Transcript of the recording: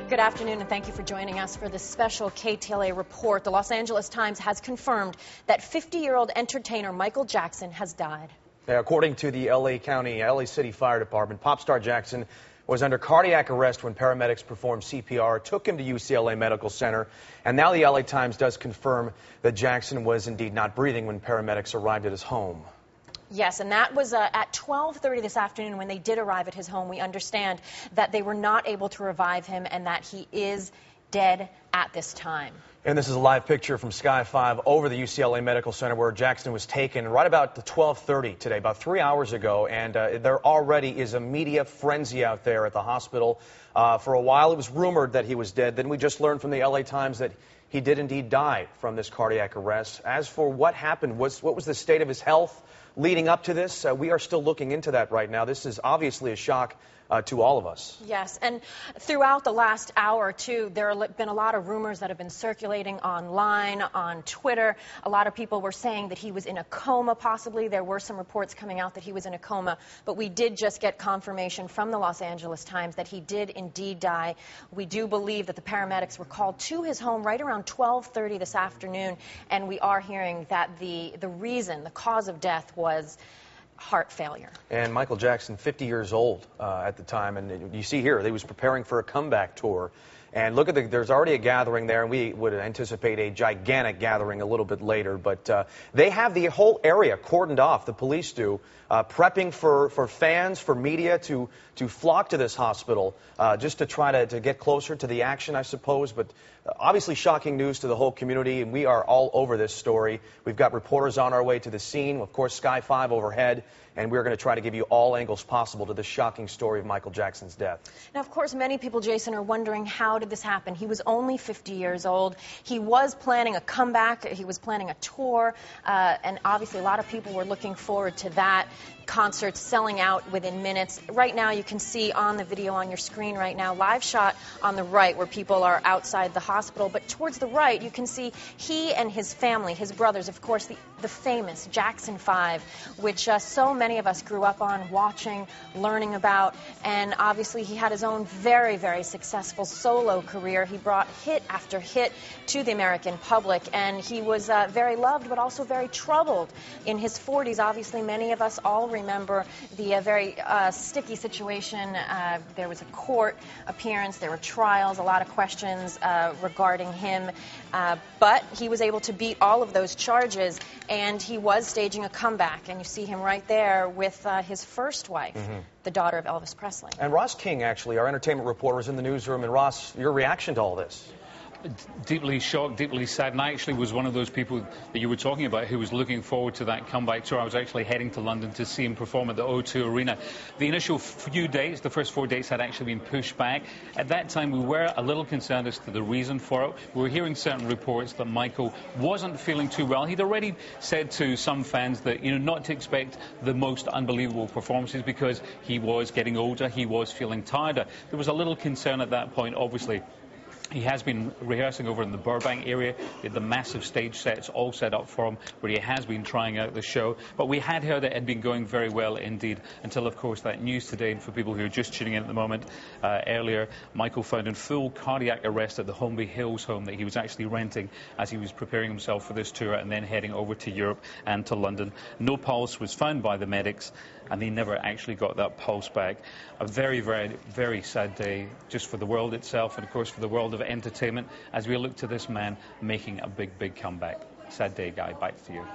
Good afternoon, and thank you for joining us for this special KTLA report. The Los Angeles Times has confirmed that 50-year-old entertainer Michael Jackson has died. Yeah, according to the LA City Fire Department, pop star Jackson was under cardiac arrest when paramedics performed CPR, took him to UCLA Medical Center, and now the LA Times does confirm that Jackson was indeed not breathing when paramedics arrived at his home. Yes, and that was at 12:30 this afternoon when they did arrive at his home. We understand that they were not able to revive him and that he is dead at this time. And this is a live picture from Sky 5 over the UCLA Medical Center where Jackson was taken right about 12:30 today, about 3 hours ago. And there already is a media frenzy out there at the hospital. For a while it was rumored that he was dead. Then we just learned from the LA Times that he did indeed die from this cardiac arrest. As for what happened, what was the state of his health leading up to this, we are still looking into that right now. This is obviously a shock to all of us. Yes, and throughout the last hour or two, there have been a lot of rumors that have been circulating online, on Twitter. A lot of people were saying that he was in a coma, possibly. There were some reports coming out that he was in a coma, but we did just get confirmation from the Los Angeles Times that he did indeed die. We do believe that the paramedics were called to his home right around 12:30 this afternoon, and we are hearing that the reason, the cause of death was heart failure. And Michael Jackson, 50 years old at the time, and you see here, he was preparing for a comeback tour. And look at there's already a gathering there, and we would anticipate a gigantic gathering a little bit later. But they have the whole area cordoned off, the police do, prepping for fans, for media to flock to this hospital just to try to get closer to the action, I suppose. But obviously shocking news to the whole community, and we are all over this story. We've got reporters on our way to the scene, of course, Sky 5 overhead, and we're going to try to give you all angles possible to this shocking story of Michael Jackson's death. Now, of course, many people, Jason, are wondering how did this happen? He was only 50 years old. He was planning a comeback. He was planning a tour, and obviously a lot of people were looking forward to that. Concerts selling out within minutes. Right now, you can see on the video on your screen right now, live shot on the right where people are outside the hospital. But towards the right, you can see he and his family, his brothers, of course, the famous Jackson 5, which so many of us grew up on, watching, learning about. And obviously, he had his own very, very successful solo career. He brought hit after hit to the American public. And he was very loved, but also very troubled. In his 40s, obviously, many of us all remember the very sticky situation. There was a court appearance, there were trials, a lot of questions regarding him, but he was able to beat all of those charges, and he was staging a comeback, and you see him right there with his first wife, the daughter of Elvis Presley. And Ross King, actually, our entertainment reporter, is in the newsroom. And Ross, your reaction to all this? Deeply shocked, deeply sad, and I actually was one of those people that you were talking about who was looking forward to that comeback tour. I was actually heading to London to see him perform at the O2 Arena. The initial few dates, the first 4 dates, had actually been pushed back. At that time, we were a little concerned as to the reason for it. We were hearing certain reports that Michael wasn't feeling too well. He'd already said to some fans that, not to expect the most unbelievable performances because he was getting older, he was feeling tired. There was a little concern at that point, obviously. He has been rehearsing over in the Burbank area. He had the massive stage sets all set up for him, where he has been trying out the show. But we had heard that it had been going very well indeed, until, of course, that news today. And for people who are just tuning in at the moment, earlier, Michael found in full cardiac arrest at the Holmby Hills home that he was actually renting as he was preparing himself for this tour and then heading over to Europe and to London. No pulse was found by the medics, and they never actually got that pulse back. A very, very, very sad day just for the world itself and, of course, for the world of entertainment as we look to this man making a big, big comeback. Sad day, Guy. Back to you.